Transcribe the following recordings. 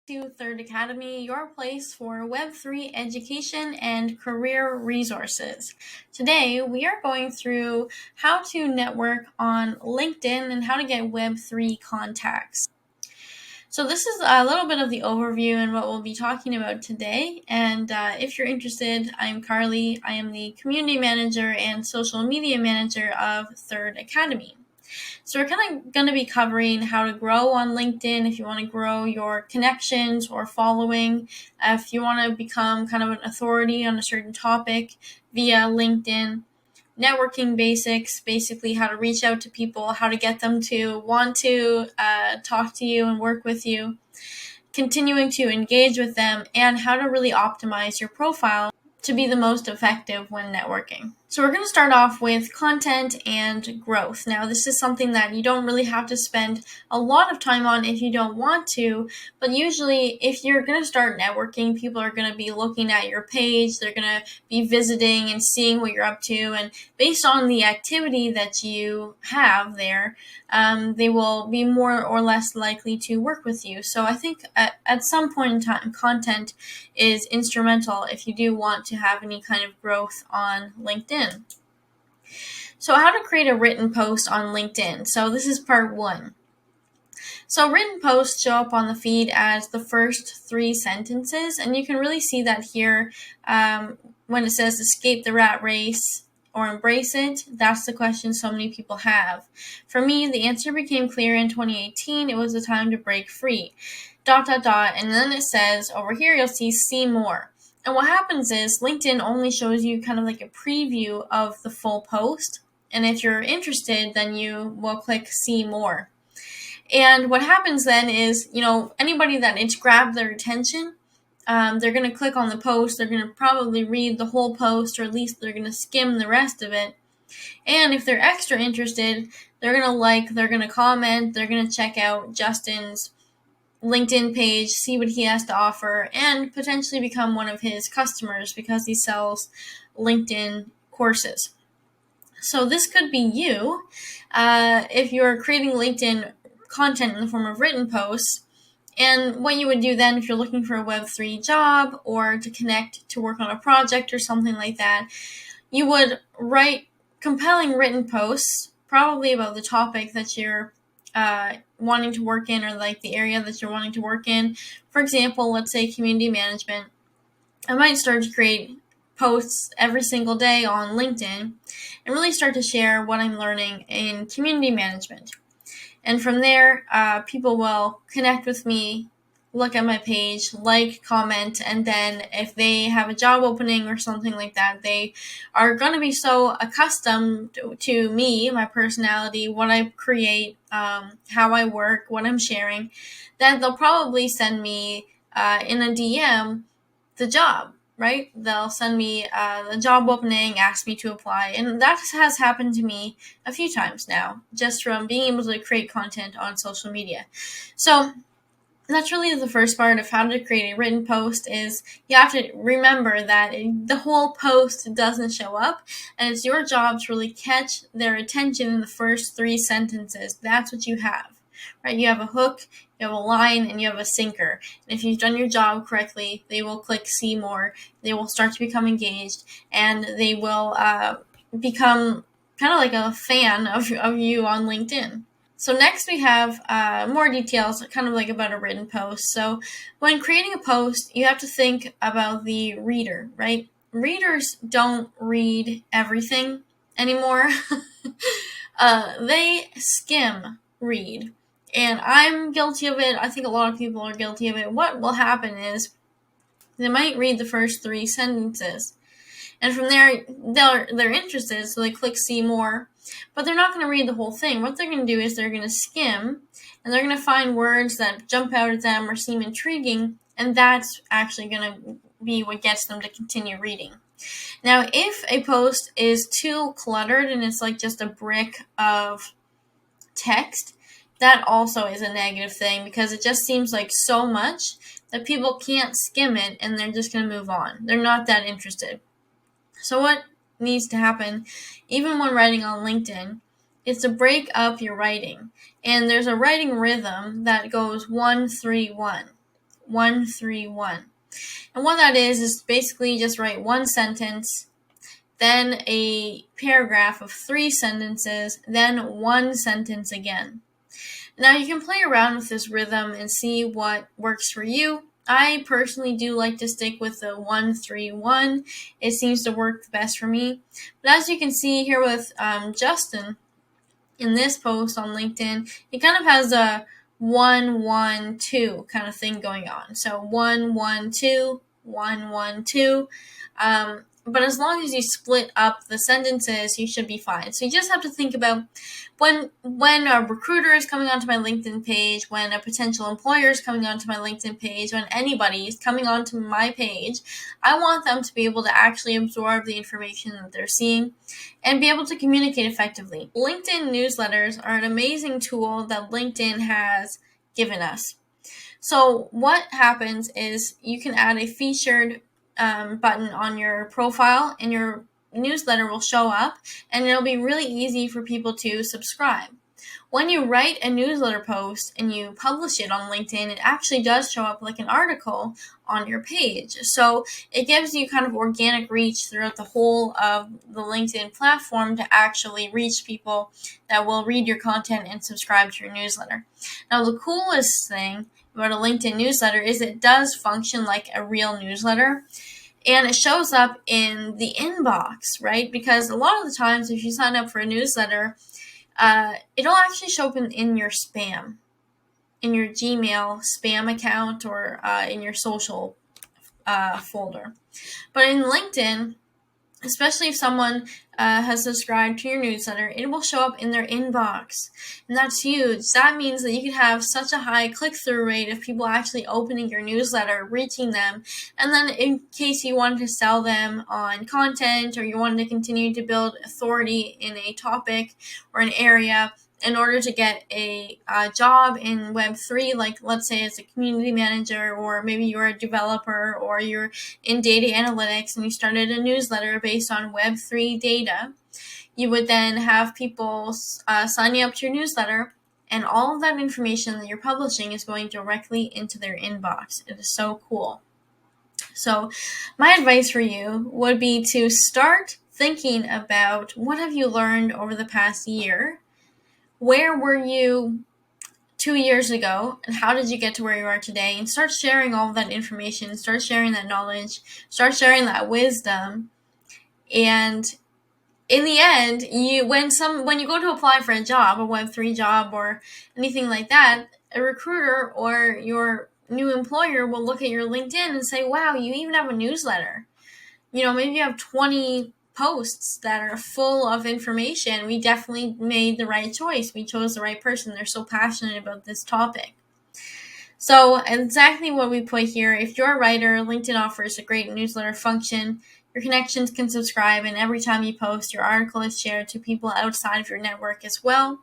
to Third Academy, your place for Web3 education and career resources. Today, we are going through how to network on LinkedIn and how to get Web3 contacts. So this is a little bit of the overview and what we'll be talking about today. And if you're interested, I'm Carly. I am the community manager and social media manager of Third Academy. So we're kind of going to be covering how to grow on LinkedIn if you want to grow your connections or following, if you want to become kind of an authority on a certain topic via LinkedIn, networking basics, basically how to reach out to people, how to get them to want to talk to you and work with you, continuing to engage with them, and how to really optimize your profile to be the most effective when networking. So we're going to start off with content and growth. Now, this is something that you don't really have to spend a lot of time on if you don't want to, but usually if you're going to start networking, people are going to be looking at your page, they're going to be visiting and seeing what you're up to, and based on the activity that you have there, they will be more or less likely to work with you. So I think at some point in time, content is instrumental if you do want to have any kind of growth on LinkedIn. So how to create a written post on LinkedIn. So this is part 1. So written posts show up on the feed as the first 3 sentences, and you can really see that here when it says escape the rat race or embrace it. That's the question so many people have. For me, the answer became clear in 2018. It was the time to break free. ... And then it says over here, you'll see more. And what happens is LinkedIn only shows you kind of like a preview of the full post. And if you're interested, then you will click see more. And what happens then is, anybody that it's grabbed their attention, they're going to click on the post. They're going to probably read the whole post, or at least they're going to skim the rest of it. And if they're extra interested, they're going to they're going to comment, they're going to check out Justin's LinkedIn page, see what he has to offer, and potentially become one of his customers because he sells LinkedIn courses. So this could be you if you're creating LinkedIn content in the form of written posts. And what you would do then if you're looking for a Web3 job or to connect to work on a project or something like that, you would write compelling written posts, probably about the topic that you're wanting to work in, or like the area that you're wanting to work in. For example, let's say community management. I might start to create posts every single day on LinkedIn and really start to share what I'm learning in community management. And from there, people will connect with me, look at my page, comment, and then if they have a job opening or something like that, they are going to be so accustomed to me, my personality, what I create, how I work, what I'm sharing, that they'll probably send me in a DM the job, right? They'll send me the job opening, ask me to apply, and that has happened to me a few times now, just from being able to create content on social media. So that's really the first part of how to create a written post. Is you have to remember that the whole post doesn't show up, and it's your job to really catch their attention in the first 3 sentences. That's what you have, right? You have a hook, you have a line, and you have a sinker. And if you've done your job correctly, they will click see more, they will start to become engaged, and they will become kind of like a fan of you on LinkedIn. So next we have more details, kind of like about a written post. So when creating a post, you have to think about the reader, right? Readers don't read everything anymore. They skim read. And I'm guilty of it. I think a lot of people are guilty of it. What will happen is they might read the first 3 sentences. And from there, they're interested, so they click see more. But they're not going to read the whole thing. What they're going to do is they're going to skim, and they're going to find words that jump out at them or seem intriguing, and that's actually going to be what gets them to continue reading. Now, if a post is too cluttered and it's like just a brick of text, that also is a negative thing because it just seems like so much that people can't skim it and they're just going to move on. They're not that interested. So what needs to happen, even when writing on LinkedIn, is to break up your writing. And there's a writing rhythm that goes 1-3-1. 131. And what that is basically just write one sentence, then a paragraph of 3 sentences, then one sentence again. Now you can play around with this rhythm and see what works for you. I personally do like to stick with the 131. It seems to work the best for me. But as you can see here with Justin, in this post on LinkedIn, it kind of has a 112 kind of thing going on. So 112, 112. But as long as you split up the sentences, you should be fine. So you just have to think about when a recruiter is coming onto my LinkedIn page, when a potential employer is coming onto my LinkedIn page, when anybody is coming onto my page, I want them to be able to actually absorb the information that they're seeing and be able to communicate effectively. LinkedIn newsletters are an amazing tool that LinkedIn has given us. So what happens is you can add a featured button on your profile, and your newsletter will show up, and it'll be really easy for people to subscribe. When you write a newsletter post and you publish it on LinkedIn, it actually does show up like an article on your page. So it gives you kind of organic reach throughout the whole of the LinkedIn platform to actually reach people that will read your content and subscribe to your newsletter. Now, the coolest thing about a LinkedIn newsletter is it does function like a real newsletter. And it shows up in the inbox, right? Because a lot of the times if you sign up for a newsletter, it'll actually show up in your spam, in your Gmail spam account, or in your social folder. But in LinkedIn, especially if someone has subscribed to your newsletter, it will show up in their inbox. And that's huge. That means that you can have such a high click-through rate of people actually opening your newsletter, reaching them. And then in case you wanted to sell them on content, or you wanted to continue to build authority in a topic or an area, in order to get a job in Web3, like let's say as a community manager, or maybe you're a developer, or you're in data analytics and you started a newsletter based on Web3 data, you would then have people signing up to your newsletter, and all of that information that you're publishing is going directly into their inbox. It is so cool. So my advice for you would be to start thinking about what have you learned over the past year. Where were you 2 years ago, and how did you get to where you are today? And start sharing all of that information, start sharing that knowledge, start sharing that wisdom. And in the end, when you go to apply for a job, a Web3 job or anything like that, a recruiter or your new employer will look at your LinkedIn and say, wow, you even have a newsletter. Maybe you have 20 posts that are full of information. We definitely made the right choice. We chose the right person. They're so passionate about this topic. So exactly what we put here. If you're a writer, LinkedIn offers a great newsletter function. Your connections can subscribe, and every time you post, your article is shared to people outside of your network as well.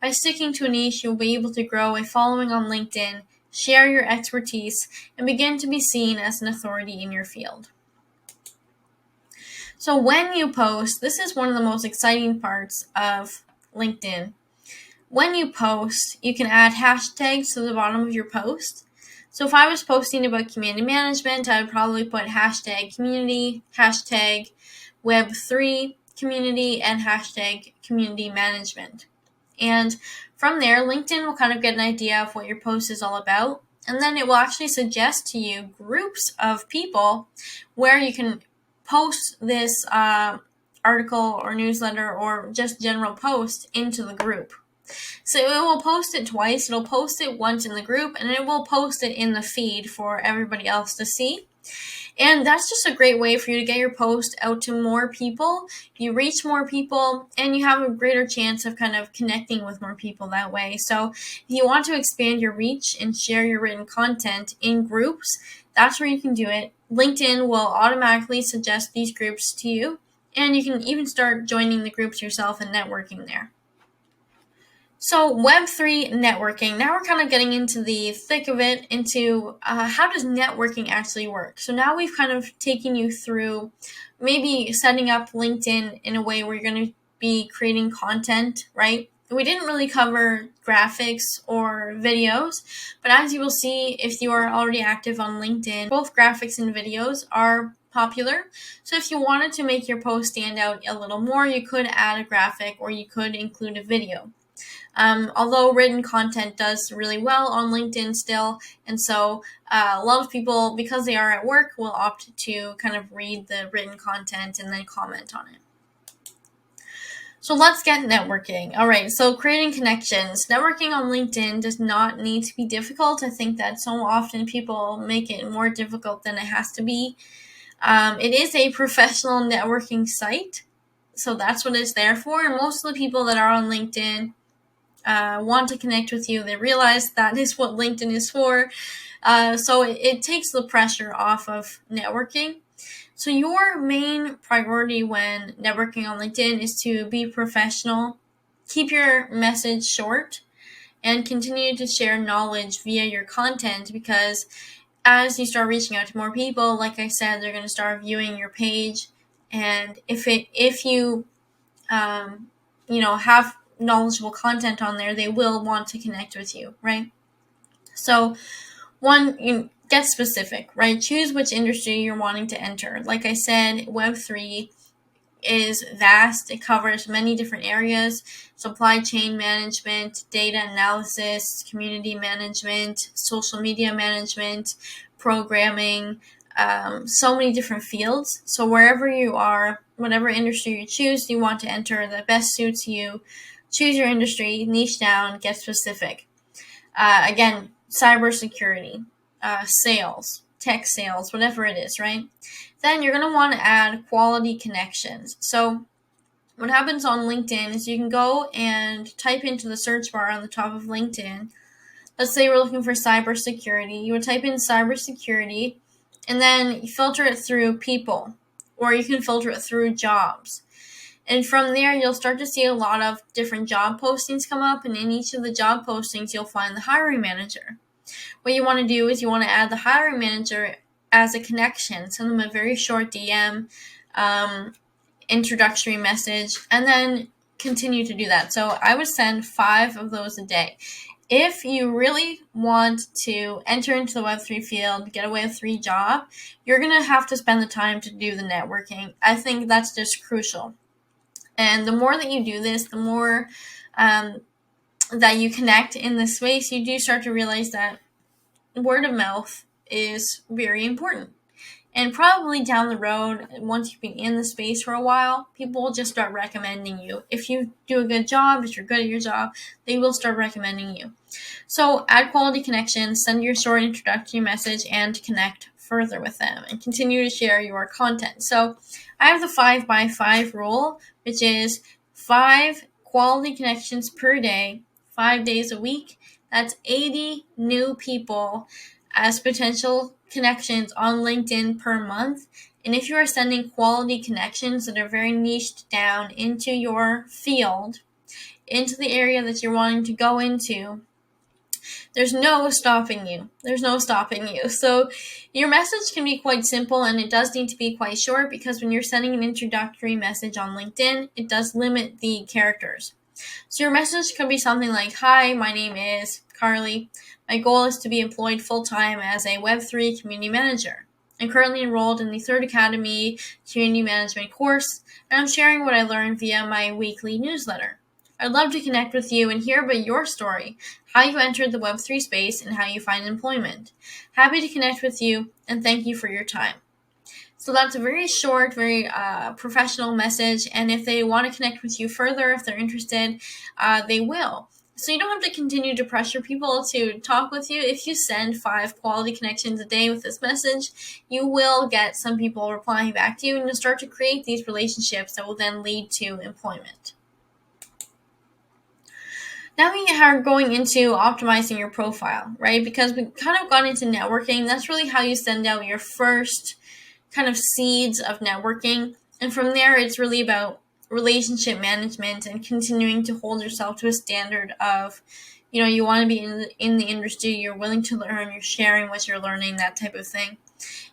By sticking to a niche, you'll be able to grow a following on LinkedIn, share your expertise, and begin to be seen as an authority in your field. So when you post, this is one of the most exciting parts of LinkedIn. When you post, you can add hashtags to the bottom of your post. So if I was posting about community management, I would probably put hashtag community, hashtag Web3 community, and hashtag community management. And from there, LinkedIn will kind of get an idea of what your post is all about. And then it will actually suggest to you groups of people where you can post this article or newsletter or just general post into the group. So it will post it twice. It'll post it once in the group, and it will post it in the feed for everybody else to see. And that's just a great way for you to get your post out to more people. You reach more people, and you have a greater chance of kind of connecting with more people that way. So if you want to expand your reach and share your written content in groups, that's where you can do it. LinkedIn will automatically suggest these groups to you, and you can even start joining the groups yourself and networking there. So Web3 networking, now we're kind of getting into the thick of it, into how does networking actually work. So now we've kind of taken you through maybe setting up LinkedIn in a way where you're going to be creating content, right? we didn't really cover graphics or videos, but as you will see, if you are already active on LinkedIn, both graphics and videos are popular. So if you wanted to make your post stand out a little more, you could add a graphic or you could include a video. Although written content does really well on LinkedIn still, and so a lot of people, because they are at work, will opt to kind of read the written content and then comment on it. So let's get networking. All right, so creating connections. Networking on LinkedIn does not need to be difficult. I think that so often people make it more difficult than it has to be. It is a professional networking site, so that's what it's there for. And most of the people that are on LinkedIn want to connect with you. They realize that is what LinkedIn is for. So it takes the pressure off of networking. So your main priority when networking on LinkedIn is to be professional, keep your message short, and continue to share knowledge via your content, because as you start reaching out to more people, like I said, they're going to start viewing your page. And if you have knowledgeable content on there, they will want to connect with you, right? So one, get specific, right? Choose which industry you're wanting to enter. Like I said, Web3 is vast. It covers many different areas: supply chain management, data analysis, community management, social media management, programming, so many different fields. So wherever you are, whatever industry you choose, you want to enter that best suits you, choose your industry, niche down, get specific. Again, cybersecurity, sales, tech sales, whatever it is, right? Then you're going to want to add quality connections. So what happens on LinkedIn is you can go and type into the search bar on the top of LinkedIn. Let's say we're looking for cybersecurity. You would type in cybersecurity, and then you filter it through people, or you can filter it through jobs. And from there, you'll start to see a lot of different job postings come up, and in each of the job postings, you'll find the hiring manager. What you want to do is you want to add the hiring manager as a connection. Send them a very short DM, introductory message, and then continue to do that. So I would send 5 of those a day. If you really want to enter into the Web3 field, get a Web3 job, you're going to have to spend the time to do the networking. I think that's just crucial. And the more that you do this, the more that you connect in this space, you do start to realize that word of mouth is very important. And probably down the road, once you've been in the space for a while, people will just start recommending you. If you do a good job, if you're good at your job, they will start recommending you. So add quality connections, send your short introductory message, and connect further with them, and continue to share your content. So I have the 5x5 rule, which is 5 quality connections per day, 5 days a week. That's 80 new people as potential connections on LinkedIn per month. And if you are sending quality connections that are very niched down into your field, into the area that you're wanting to go into, there's no stopping you. So your message can be quite simple, and it does need to be quite short, because when you're sending an introductory message on LinkedIn, it does limit the characters. So your message could be something like, "Hi, my name is Carly. My goal is to be employed full-time as a Web3 community manager. I'm currently enrolled in the 3rd Academy Community Management course, and I'm sharing what I learned via my weekly newsletter. I'd love to connect with you and hear about your story, how you entered the Web3 space, and how you find employment. Happy to connect with you, and thank you for your time." So that's a very short, very professional message, and if they want to connect with you further, if they're interested, they will. So you don't have to continue to pressure people to talk with you. If you send 5 quality connections a day with this message, you will get some people replying back to you, and you'll start to create these relationships that will then lead to employment. Now we are going into optimizing your profile, right? Because we kind of got into networking. That's really how you send out your first kind of seeds of networking. And from there, it's really about relationship management and continuing to hold yourself to a standard of, you want to be in the industry, you're willing to learn, you're sharing what you're learning, that type of thing.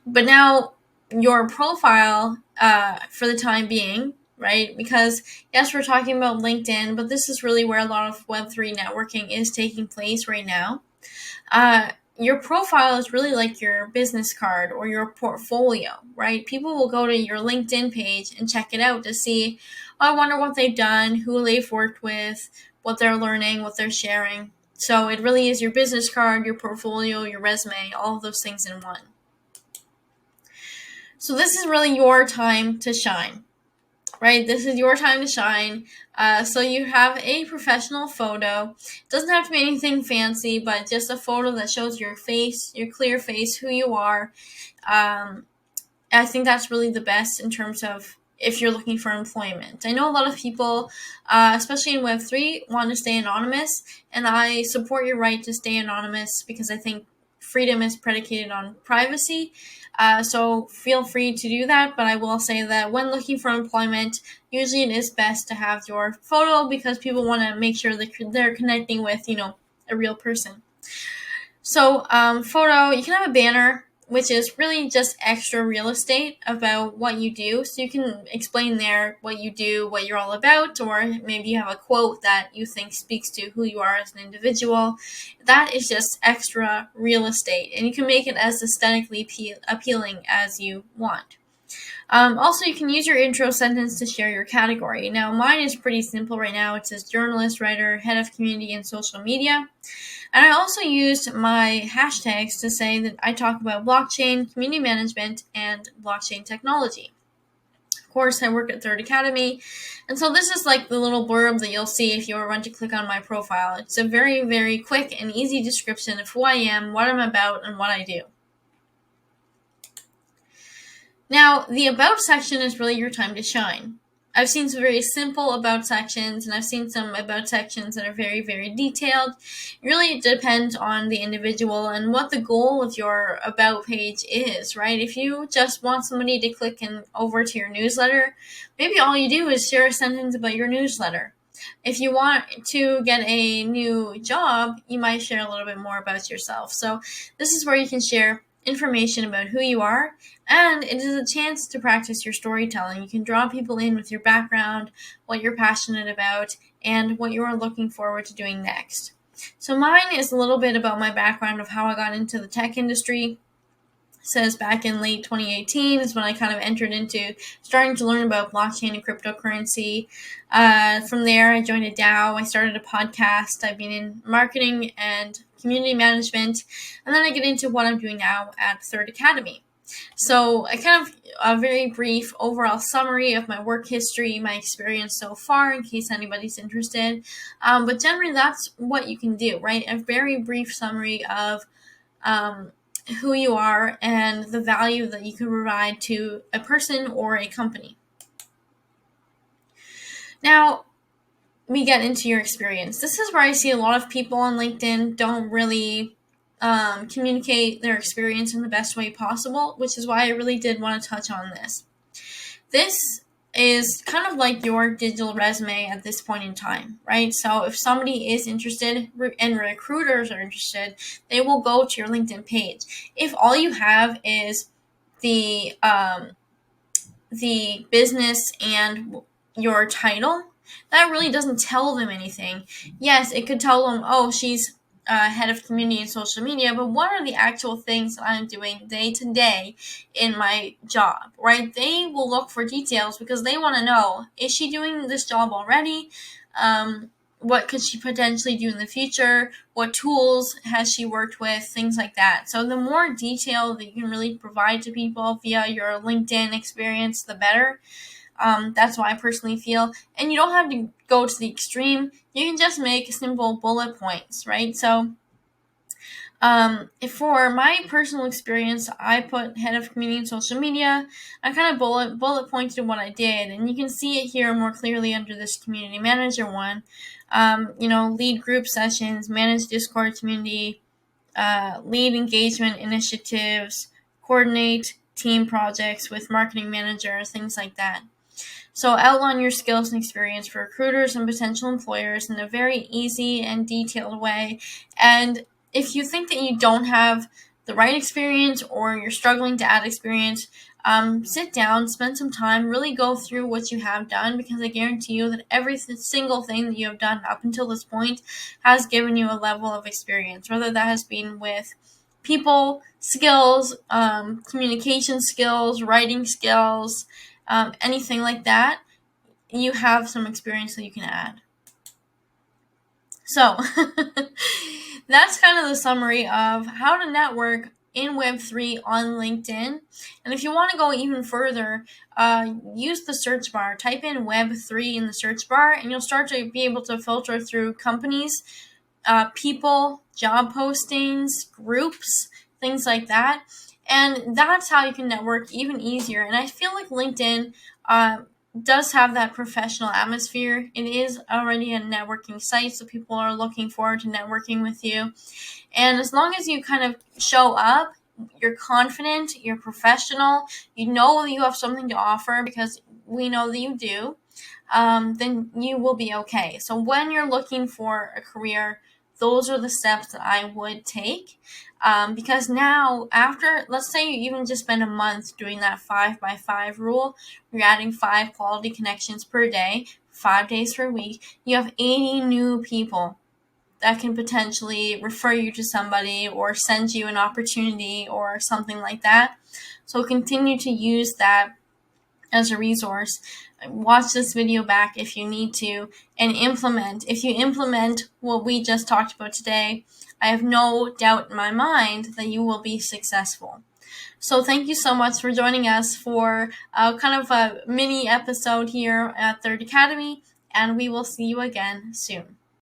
But now your profile, for the time being, right? Because yes, we're talking about LinkedIn, but this is really where a lot of Web3 networking is taking place right now. Your profile is really like your business card or your portfolio, right? People will go to your LinkedIn page and check it out to see, oh, I wonder what they've done, who they've worked with, what they're learning, what they're sharing. So it really is your business card, your portfolio, your resume, all of those things in one. So this is really your time to shine, right? This is your time to shine. So you have a professional photo. It doesn't have to be anything fancy, but just a photo that shows your face, your clear face, who you are. I think that's really the best in terms of if you're looking for employment. I know a lot of people, especially in Web3, want to stay anonymous, and I support your right to stay anonymous because I think freedom is predicated on privacy. So feel free to do that, but I will say that when looking for employment, usually it is best to have your photo because people want to make sure that they're connecting with, a real person. So photo, you can have a banner, which is really just extra real estate about what you do. So you can explain there what you do, what you're all about, or maybe you have a quote that you think speaks to who you are as an individual. That is just extra real estate, and you can make it as aesthetically appealing as you want. Also, you can use your intro sentence to share your category. Now, mine is pretty simple right now. It says journalist, writer, head of community and social media. And I also used my hashtags to say that I talk about blockchain, community management, and blockchain technology. Of course, I work at Third Academy, and so this is like the little blurb that you'll see if you were to click on my profile. It's a very, very quick and easy description of who I am, what I'm about, and what I do. Now, the About section is really your time to shine. I've seen some very simple About sections, and I've seen some About sections that are very, very detailed. It really depends on the individual and what the goal of your About page is, right? If you just want somebody to click over to your newsletter, maybe all you do is share a sentence about your newsletter. If you want to get a new job, you might share a little bit more about yourself. So this is where you can share information about who you are, and it is a chance to practice your storytelling. You can draw people in with your background, what you're passionate about, and what you are looking forward to doing next. So mine is a little bit about my background of how I got into the tech industry. It says back in late 2018 is when I kind of entered into starting to learn about blockchain and cryptocurrency. From there, I joined a DAO. I started a podcast. I've been in marketing and community management, and then I get into what I'm doing now at Third Academy. So I kind of a very brief overall summary of my work history, my experience so far, in case anybody's interested. But generally, that's what you can do, right? A very brief summary of who you are and the value that you can provide to a person or a company. Now, we get into your experience. This is where I see a lot of people on LinkedIn don't really communicate their experience in the best way possible, which is why I really did want to touch on this. This is kind of like your digital resume at this point in time, right? So if somebody is interested and recruiters are interested, they will go to your LinkedIn page. If all you have is the business and your title, that really doesn't tell them anything. Yes, it could tell them, oh, she's head of community and social media, but what are the actual things that I'm doing day to day in my job, right? They will look for details because they want to know, is she doing this job already? What could she potentially do in the future? What tools has she worked with? Things like that. So the more detail that you can really provide to people via your LinkedIn experience, the better. That's what I personally feel. And you don't have to go to the extreme. You can just make simple bullet points, right? So for my personal experience, I put head of community and social media. I kind of bullet pointed what I did, and you can see it here more clearly under this community manager one. Lead group sessions, manage Discord community, lead engagement initiatives, coordinate team projects with marketing manager, things like that. So outline your skills and experience for recruiters and potential employers in a very easy and detailed way. And if you think that you don't have the right experience or you're struggling to add experience, sit down, spend some time, really go through what you have done, because I guarantee you that every single thing that you have done up until this point has given you a level of experience, whether that has been with people skills, communication skills, writing skills, anything like that. You have some experience that you can add. So that's kind of the summary of how to network in Web3 on LinkedIn. And if you want to go even further, use the search bar. Type in Web3 in the search bar, and you'll start to be able to filter through companies, people, job postings, groups, things like that. And that's how you can network even easier. And I feel like LinkedIn does have that professional atmosphere. It is already a networking site, so people are looking forward to networking with you. And as long as you kind of show up, you're confident, you're professional, you know you have something to offer, because we know that you do, then you will be okay. So when you're looking for a career, those are the steps that I would take. Because now, after, let's say you even just spend a month doing that 5x5 rule, you're adding 5 quality connections per day, 5 days per week, you have 80 new people that can potentially refer you to somebody or send you an opportunity or something like that. So continue to use that as a resource. Watch this video back if you need to, and implement. If you implement what we just talked about today, I have no doubt in my mind that you will be successful. So thank you so much for joining us for kind of a mini episode here at Third Academy, and we will see you again soon.